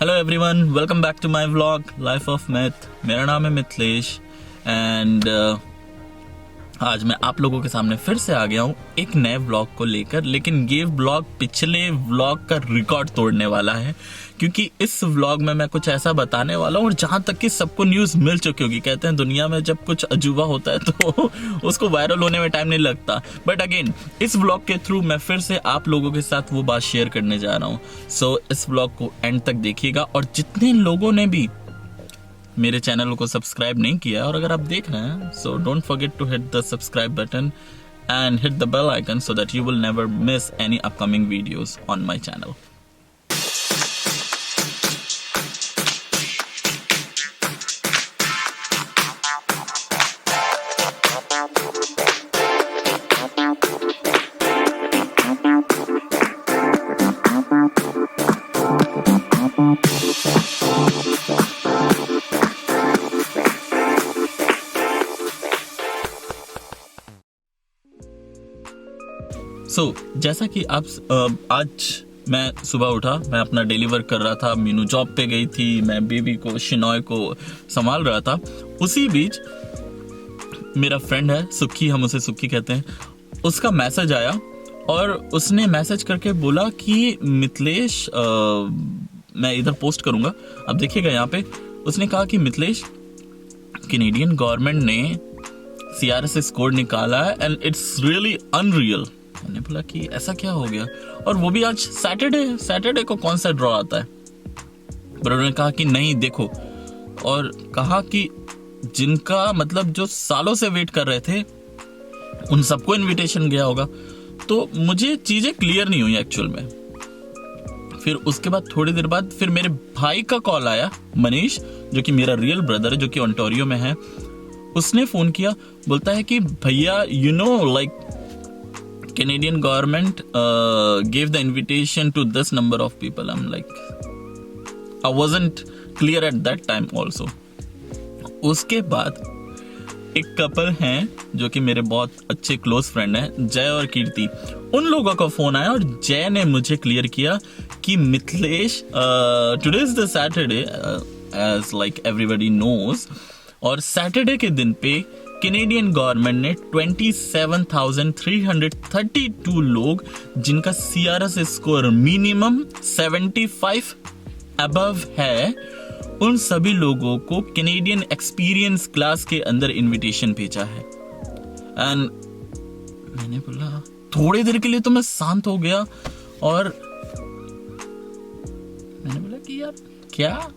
Hello everyone, welcome back to my vlog life of Mith. मेरा नाम है मिथिलेश एंड आज मैं आप लोगों के सामने फिर से आ गया हूँ एक नए व्लॉग को लेकर। लेकिन ये व्लॉग पिछले व्लॉग का रिकॉर्ड तोड़ने वाला है, क्योंकि इस व्लॉग में मैं कुछ ऐसा बताने वाला हूँ और जहाँ तक कि सबको न्यूज़ मिल चुकी होगी। कहते हैं दुनिया में जब कुछ अजूबा होता है तो उसको वायरल होने में टाइम नहीं लगता। बट अगेन इस व्लॉग के थ्रू मैं फिर से आप लोगों के साथ वो बात शेयर करने जा रहा हूँ। सो इस व्लॉग को एंड तक देखिएगा। और जितने लोगों ने भी मेरे चैनल को सब्सक्राइब नहीं किया और अगर आप देख रहे हैं, so don't forget to hit the subscribe button and hit the bell icon so that you will never miss any upcoming videos on my channel. जैसा कि आप आज मैं सुबह उठा, मैं अपना डेली वर्क कर रहा था, मीनू जॉब पे गई थी, मैं बेबी को शिनॉय को संभाल रहा था। उसी बीच मेरा फ्रेंड है सुक्की, हम उसे सुक्की कहते हैं, उसका मैसेज आया और उसने मैसेज करके बोला कि मिथिलेश, मैं इधर पोस्ट करूंगा, अब देखिएगा यहाँ पे। उसने कहा कि मिथिलेश, कैनेडियन गवर्नमेंट ने CRS स्कोर निकाला है एंड इट्स रियली अनरियल। मैंने बोला कि ऐसा क्या हो गया, और वो भी आज सैटरडे को कौन सा ड्रॉ आता है। पर उन्होंने कहा कि नहीं देखो, और कहा कि जिनका मतलब जो सालों से वेट कर रहे थे उन सबको इनविटेशन गया होगा। तो मुझे चीजें क्लियर नहीं हुई एक्चुअल में। फिर उसके बाद थोड़ी देर बाद फिर मेरे भाई का कॉल आया, मनीष, जो कि मेरा रियल ब्रदर है, जो कि ओंटारियो में है। उसने फोन किया, बोलता है कि भैया you know like Canadian government gave the invitation to this number of people. I'm like, I wasn't clear at that time also. उसके बाद एक कपल हैं जो कि मेरे बहुत अच्छे क्लोज फ्रेंड हैं, जय और कीर्ति। उन लोगों का फोन आया और जय ने मुझे क्लियर किया कि Mithilesh, today is the Saturday as like everybody knows, और सैटरडे के दिन पे कैनेडियन गवर्नमेंट ने 27,332 लोग जिनका CRS स्कोर मिनिमम 75 अबव है, उन सभी लोगों को कैनेडियन एक्सपीरियंस क्लास के अंदर इनविटेशन भेजा है। एंड मैंने बोला, थोड़ी देर के लिए तो मैं शांत हो गया और मैंने बोला कि यार क्या।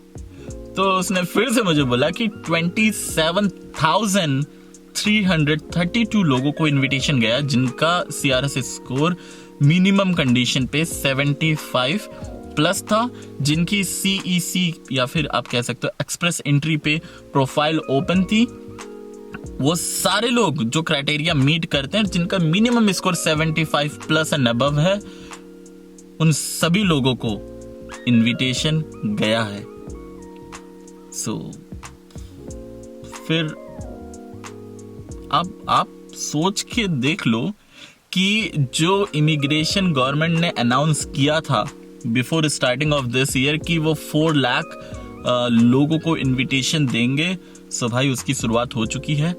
तो उसने फिर से मुझे बोला कि 27,332 लोगों को इनविटेशन गया जिनका CRS स्कोर मिनिमम कंडीशन पे 75 प्लस था, जिनकी CEC या फिर आप कह सकते हो एक्सप्रेस एंट्री पे प्रोफाइल ओपन थी। वो सारे लोग जो क्राइटेरिया मीट करते हैं, जिनका minimum score 75 plus and above है, उन सभी लोगों को इनविटेशन गया है। फिर अब आप सोच के देख लो कि जो इमिग्रेशन गवर्नमेंट ने अनाउंस किया था before starting of this year कि वो 4 लाख लोगों को इनविटेशन देंगे, सो भाई उसकी शुरुआत हो चुकी है।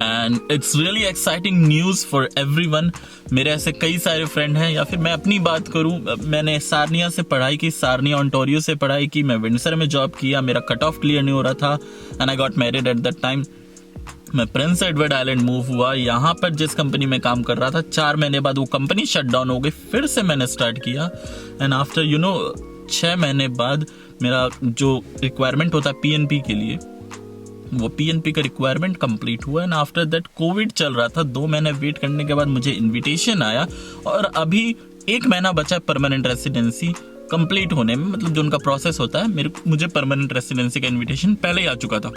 And it's really exciting news for everyone. मेरे ऐसे कई सारे फ्रेंड हैं, या फिर मैं अपनी बात करूं, मैंने सार्निया से पढ़ाई की, सार्निया ओंटारियो से पढ़ाई की, मैं विंडसर में जॉब किया, मेरा कट ऑफ क्लियर नहीं हो रहा था and I got married at that time. मैं प्रिंस एडवर्ड आइलैंड मूव हुआ। यहाँ पर जिस कंपनी में काम कर रहा था, 4 महीने बाद वो कंपनी शट डाउन हो गई, फिर से मैंने स्टार्ट किया एंड आफ्टर 6 महीने बाद मेरा जो रिक्वायरमेंट होता है PNP के लिए, वो PNP का रिक्वायरमेंट कंप्लीट हुआ एंड आफ्टर दैट कोविड चल रहा था। 2 महीने वेट करने के बाद मुझे इनविटेशन आया और अभी 1 महीना बचा है परमानेंट रेसिडेंसी कंप्लीट होने में। मतलब जो उनका प्रोसेस होता है, मुझे परमानेंट रेसिडेंसी का इनविटेशन पहले ही आ चुका था।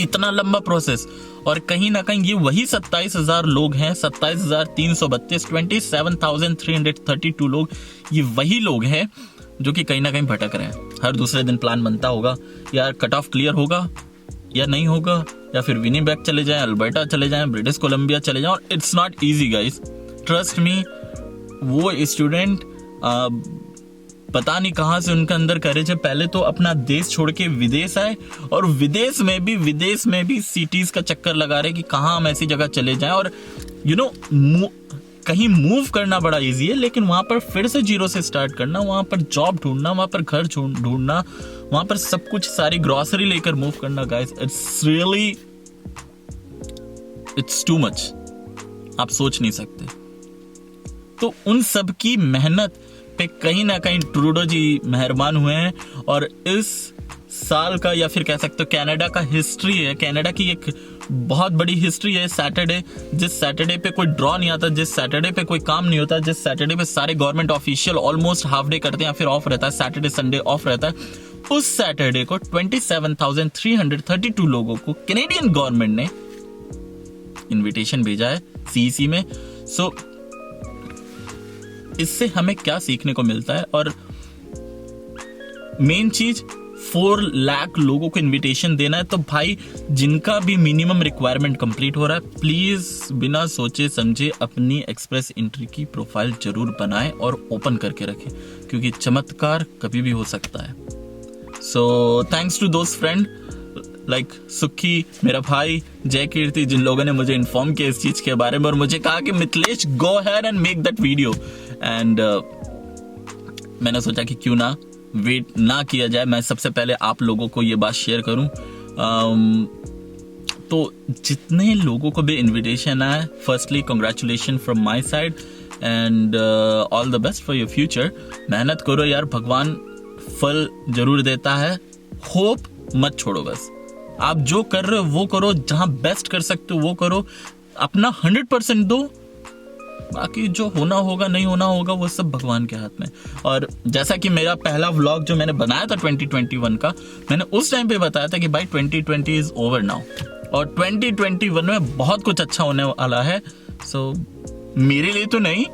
इतना लंबा प्रोसेस, और कहीं ना कहीं ये वही 27,000 लोग हैं, 27,332, 27,332 लोग, ये वही लोग हैं जो कि कहीं ना कहीं भटक रहे हैं। हर दूसरे दिन प्लान बनता होगा, यार कट ऑफ क्लियर होगा या नहीं होगा, या फिर विनिपेग चले जाएं, अल्बर्टा चले जाएं, ब्रिटिश कोलंबिया चले जाएं। और it's not easy guys, trust me. वो स्टूडेंट पता नहीं कहां से उनके अंदर करेज है। पहले तो अपना देश छोड़ के विदेश आए, और विदेश में भी सिटीज का चक्कर लगा रहे कि कहां हम ऐसी जगह चले जाएं। और कहीं मूव करना बड़ा इजी है, लेकिन वहां पर फिर से जीरो से स्टार्ट करना, वहां पर जॉब ढूंढना, वहां पर घर ढूंढना, वहां पर सब कुछ सारी ग्रोसरी लेकर मूव करना, गाइस इट्स टू मच, आप सोच नहीं सकते। तो उन सब की मेहनत पे कहीं ना कहीं ट्रूडो जी मेहरबान हुए हैं, और इस साल का, या फिर कह सकते हो कनाडा का हिस्ट्री है, कनाडा की एक बहुत बड़ी हिस्ट्री है सैटरडे। जिस सैटरडे पे कोई ड्रॉ नहीं आता, जिस सैटरडे पे कोई काम नहीं होता, जिस सैटरडे पे सारे government official almost half day करते हैं या फिर ऑफ रहता है, सैटरडे संडे ऑफ रहता है, उस सैटरडे को 27,332 लोगों को कैनेडियन गवर्नमेंट ने इनविटेशन भेजा है सीईसी में। सो इससे हमें क्या सीखने को मिलता है, और मेन चीज 4 लाख लोगों को इनविटेशन देना है। तो भाई जिनका भी मिनिमम रिक्वायरमेंट कंप्लीट हो रहा है, प्लीज बिना सोचे समझे अपनी एक्सप्रेस एंट्री की प्रोफाइल जरूर बनाएं और ओपन करके रखें, क्योंकि चमत्कार कभी भी हो सकता है। सो थैंक्स टू दोस्त फ्रेंड लाइक सुखी, मेरा भाई, जय कीर्ति, जिन लोगों ने मुझे इन्फॉर्म किया इस चीज के बारे में और मुझे कहा कि Mithilesh go ahead and make that video. And मैंने सोचा कि क्यों ना वेट ना किया जाए, मैं सबसे पहले आप लोगों को ये बात शेयर करूं। तो जितने लोगों को भी इनविटेशन आए, firstly congratulation from my side and all the best for your future. मेहनत करो यार, भगवान फल जरूर देता है, होप मत छोड़ो। बस आप जो कर रहे हो वो करो, जहां बेस्ट कर सकते हो वो करो, अपना 100% दो, बाकी जो होना होगा नहीं होना होगा वो सब भगवान के हाथ में। और जैसा कि मेरा पहला व्लॉग जो मैंने बनाया था 2021 का, मैंने उस टाइम पे बताया था कि भाई 2020 इज ओवर नाउ, और 2021 में बहुत कुछ अच्छा होने वाला है। सो मेरे लिए तो नहीं,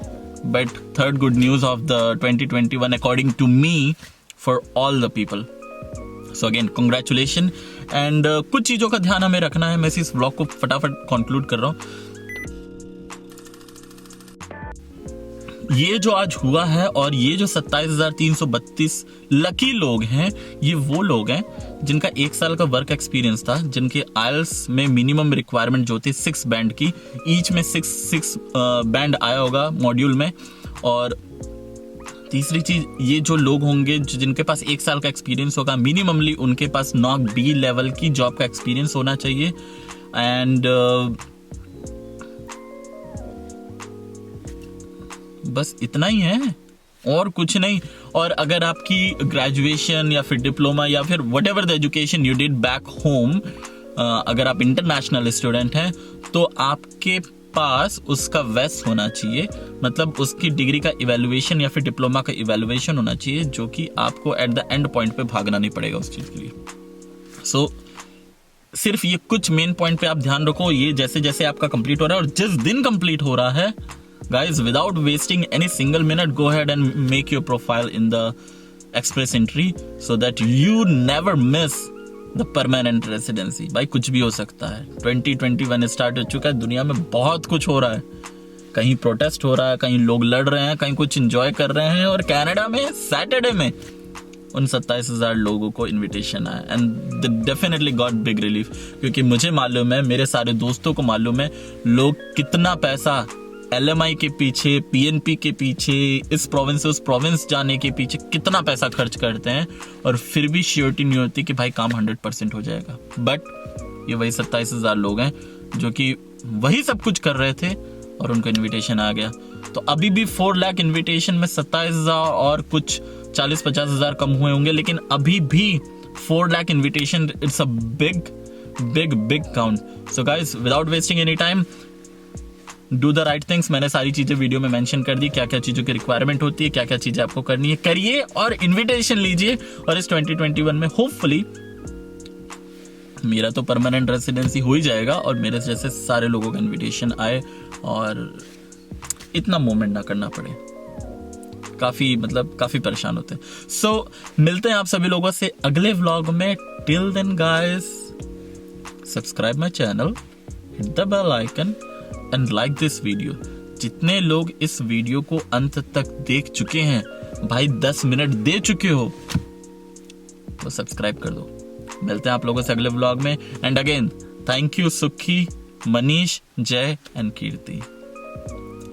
but third good news of the 2021 according to me for all the people. So again congratulation. And कुछ चीजों का ध्यान हमें रखना है, मैं इस व्लॉग को फटाफट कंक्लूड कर रहा हूं। ये जो आज हुआ है और ये जो 27,332 लकी लोग हैं, ये वो लोग हैं जिनका 1 साल का वर्क एक्सपीरियंस था, जिनके आइल्स में मिनिमम रिक्वायरमेंट जो थी 6 बैंड की, ईच में 6 बैंड आया होगा मॉड्यूल में। और तीसरी चीज, ये जो लोग होंगे जिनके पास 1 साल का एक्सपीरियंस होगा, मिनिममली उनके पास नॉक बी लेवल की जॉब का एक्सपीरियंस होना चाहिए। एंड बस इतना ही है और कुछ नहीं। और अगर आपकी ग्रेजुएशन या फिर डिप्लोमा या फिर what ever the education you did back home, अगर आप इंटरनेशनल स्टूडेंट हैं तो आपके पास उसका वेस्ट होना चाहिए, मतलब उसकी डिग्री का इवैल्यूएशन या फिर डिप्लोमा का इवैल्यूएशन होना चाहिए, जो कि आपको एट द एंड पॉइंट पे भागना नहीं पड़ेगा उस चीज के लिए। सो सिर्फ ये कुछ मेन पॉइंट पे आप ध्यान रखो, ये जैसे जैसे आपका कंप्लीट हो रहा है और जिस दिन कंप्लीट हो रहा है, guys, without wasting any single minute, go ahead and make your profile in the express entry so that you never miss the permanent residency. भाई कुछ भी हो सकता है, 2021 स्टार्ट हो चुका है, दुनिया में बहुत कुछ हो रहा है, कहीं प्रोटेस्ट हो रहा है, कहीं लोग लड़ रहे हैं, कहीं कुछ एंजॉय कर रहे हैं। और कनाडा में सैटरडे में उन 27,000 लोगों को इनविटेशन आया and they definitely got big relief, क्योंकि मुझे मालूम है, मेरे सारे दोस्तों को मालूम है, लोग कितना पैसा LMI के पीछे, PNP के पीछे, इस प्रोविंस से उस प्रोविंस जाने के पीछे कितना पैसा खर्च करते हैं, और फिर भी श्योरिटी नहीं होती कि भाई काम 100% हो जाएगा। बट ये वही 27,000 लोग हैं जो कि वही सब कुछ कर रहे थे और उनको इनविटेशन आ गया। तो अभी भी 4 लाख इनविटेशन में 27,000 और कुछ 40-50 हज़ार कम हुए होंगे, लेकिन अभी भी 4 lakh invitation, it's a big big big count. So guys, without wasting any time, do the right things. मैंने सारी चीजें वीडियो में मेंशन कर दी, क्या क्या चीजों की रिक्वायरमेंट होती है, क्या क्या चीजें आपको करनी है, करिए और इनविटेशन लीजिए। और इस 2021 में होपफुली मेरा तो परमानेंट रेसिडेंसी हो ही जाएगा और मेरे जैसे सारे लोगों का इनविटेशन आए और इतना मूवमेंट ना करना पड़े। काफी परेशान होते हैं। सो मिलते हैं आप सभी लोगों से अगले व्लॉग में। Till then guys, subscribe my channel, hit the bell icon and like this video. जितने लोग इस वीडियो को अंत तक देख चुके हैं, भाई 10 मिनट दे चुके हो तो सब्सक्राइब कर दो। मिलते हैं आप लोगों से अगले व्लॉग में। And again thank you Sukhi, Manish, Jay and Kirti.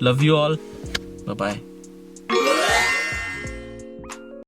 Love you all, bye bye.